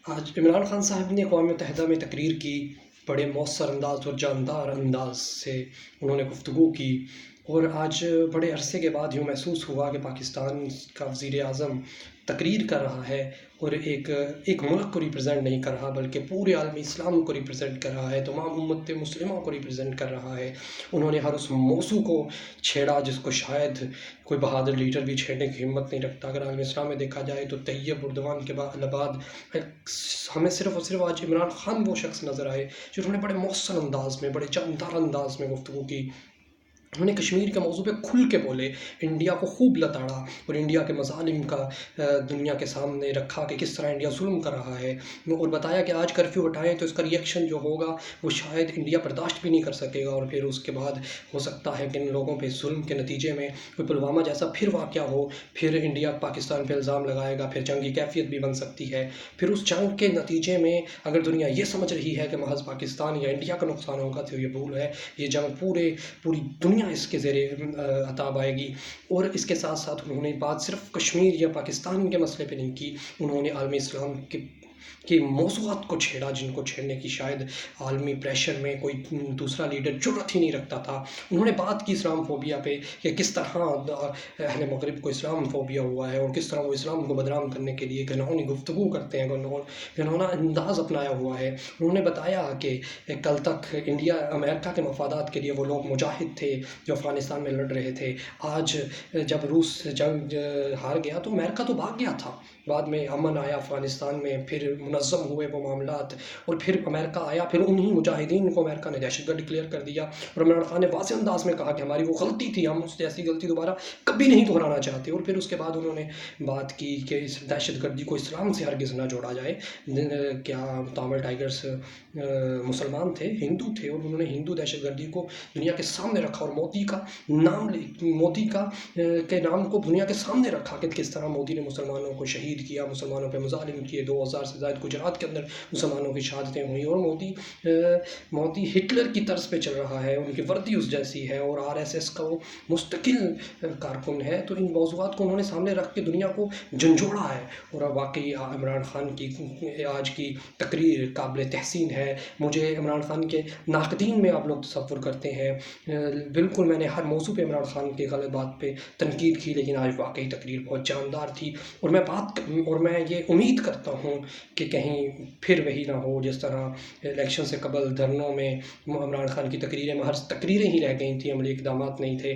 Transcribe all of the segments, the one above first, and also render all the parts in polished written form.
آج عمران خان صاحب نے اقوام متحدہ میں تقریر کی، بڑے مؤثر انداز اور جاندار انداز سے انہوں نے گفتگو کی، اور آج بڑے عرصے کے بعد یوں محسوس ہوا کہ پاکستان کا وزیر اعظم تقریر کر رہا ہے اور ایک ملک کو ریپرزینٹ نہیں کر رہا بلکہ پورے عالمی اسلام کو ریپرزینٹ کر رہا ہے، تمام امت مسلمہ کو ریپرزینٹ کر رہا ہے۔ انہوں نے ہر اس موضوع کو چھیڑا جس کو شاید کوئی بہادر لیڈر بھی چھیڑنے کی ہمت نہیں رکھتا۔ اگر عالم اسلام میں دیکھا جائے تو طیب اردوان کے بعد ہمیں صرف اور صرف آج عمران خان وہ شخص نظر آئے جنہوں نے بڑے مؤثر انداز میں، بڑے جاندار انداز میں گفتگو کی۔ انہوں نے کشمیر کے موضوع پہ کھل کے بولے، انڈیا کو خوب لتاڑا اور انڈیا کے مظالم کا دنیا کے سامنے رکھا کہ کس طرح انڈیا ظلم کر رہا ہے، اور بتایا کہ آج کرفیو ہٹائیں تو اس کا ری ایکشن جو ہوگا وہ شاید انڈیا برداشت بھی نہیں کر سکے گا، اور پھر اس کے بعد ہو سکتا ہے کہ ان لوگوں پہ ظلم کے نتیجے میں کوئی پلوامہ جیسا پھر واقعہ ہو، پھر انڈیا پاکستان پہ الزام لگائے گا، پھر جنگی کیفیت بھی بن سکتی ہے۔ پھر اس جنگ کے نتیجے میں اگر دنیا یہ سمجھ رہی ہے کہ محض پاکستان یا انڈیا کا نقصان ہوگا تو یہ بھول ہے، یہ جنگ پوری دنیا اس کے زیر عتاب آئے گی۔ اور اس کے ساتھ ساتھ انہوں نے بات صرف کشمیر یا پاکستان کے مسئلے پہ نہیں کی، انہوں نے عالمی اسلام کے موضوعات کو چھیڑا جن کو چھیڑنے کی شاید عالمی پریشر میں کوئی دوسرا لیڈر جرأت ہی نہیں رکھتا تھا۔ انہوں نے بات کی اسلام فوبیا پہ کہ کس طرح اہل مغرب کو اسلام فوبیا ہوا ہے اور کس طرح وہ اسلام کو بدنام کرنے کے لیے گھناؤنی گفتگو کرتے ہیں، گھناؤنا انداز اپنایا ہوا ہے۔ انہوں نے بتایا کہ کل تک امریکہ کے مفادات کے لیے وہ لوگ مجاہد تھے جو افغانستان میں لڑ رہے تھے، آج جب روس جنگ ہار گیا تو امریکہ تو بھاگ گیا تھا، بعد میں امن آیا افغانستان میں، پھر منظم ہوئے وہ معاملات، اور پھر امریکہ آیا، پھر انہی مجاہدین کو امریکہ نے دہشت گرد ڈکلیئر کر دیا، اور عمران خان نے واضح انداز میں کہا کہ ہماری وہ غلطی تھی، ہم اس جیسی غلطی دوبارہ کبھی نہیں دہرانا چاہتے۔ اور پھر اس کے بعد انہوں نے بات کی کہ اس دہشت گردی کو اسلام سے ہرگز نہ جوڑا جائے۔ کیا تامل ٹائگرز مسلمان تھے، ہندو تھے، اور انہوں نے ہندو دہشت گردی کو دنیا کے سامنے رکھا اور مودی کے نام کو دنیا کے سامنے رکھا کہ کس طرح مودی نے مسلمانوں کو شہید کیا، مسلمانوں پہ مظالم کیے، 2000 سے زائد گجرات کے اندر مسلمانوں کی شہادتیں ہوئیں، اور مودی ہٹلر کی طرز پہ چل رہا ہے، ان کی وردی اس جیسی ہے، اور RSS کا وہ مستقل کارکن ہے۔ تو ان موضوعات کو انہوں نے سامنے رکھ کے دنیا کو جھنجھوڑا ہے، اور واقعی عمران خان کی آج کی تقریر قابل تحسین ہے۔ مجھے عمران خان کے ناقدین میں آپ لوگ تصور کرتے ہیں، بالکل میں نے ہر موضوع پہ عمران خان کی غلط بات پہ تنقید کی، لیکن آج واقعی تقریر بہت جاندار تھی، اور میں یہ امید کرتا ہوں کہ کہیں پھر وہی نہ ہو جس طرح الیکشن سے قبل دھرنوں میں عمران خان کی تقریریں محض تقریریں ہی رہ گئی تھیں، عملی اقدامات نہیں تھے۔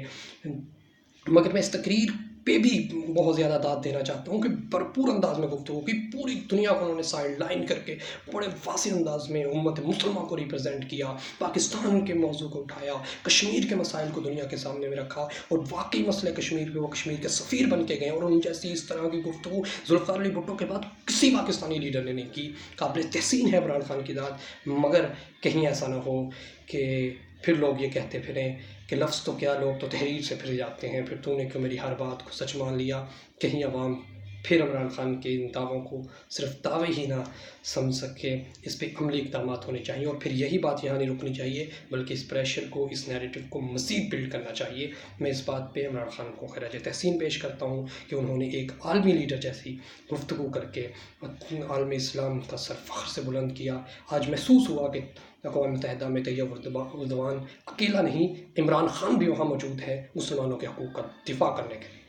مگر میں اس تقریر پہ بھی بہت زیادہ داد دینا چاہتا ہوں کہ بھرپور انداز میں گفتگو کی، پوری دنیا کو انہوں نے سائڈ لائن کر کے بڑے واضح انداز میں امت مسلمہ کو ریپرزینٹ کیا، پاکستان کے موضوع کو اٹھایا، کشمیر کے مسائل کو دنیا کے سامنے میں رکھا، اور واقعی مسئلہ کشمیر پہ وہ کشمیر کے سفیر بن کے گئے، اور ان جیسی اس طرح کی گفتگو ذوالفقار علی بھٹو کے بعد کسی پاکستانی لیڈر نے نہیں کی۔ قابل تحسین ہے عمران خان کی ذات، مگر کہیں ایسا نہ ہو کہ پھر لوگ یہ کہتے پھریں کہ لفظ تو کیا، لوگ تو تحریر سے پھر جاتے ہیں، پھر تو نے کیوں میری ہر بات کو سچ مان لیا۔ کہیں عوام پھر عمران خان کے ان دعووں کو صرف دعوے ہی نہ سمجھ سکے، اس پہ عملی اقدامات ہونے چاہیے، اور پھر یہی بات یہاں نہیں رکنی چاہیے بلکہ اس پریشر کو، اس نیریٹو کو مزید بلڈ کرنا چاہیے۔ میں اس بات پہ عمران خان کو خراج تحسین پیش کرتا ہوں کہ انہوں نے ایک عالمی لیڈر جیسی گفتگو کر کے عالمی اسلام کا سر فخر سے بلند کیا۔ آج محسوس ہوا کہ اقوام متحدہ میں طیب اردوان اکیلا نہیں، عمران خان بھی وہاں موجود ہے مسلمانوں کے حقوق کا دفاع کرنے کے لیے۔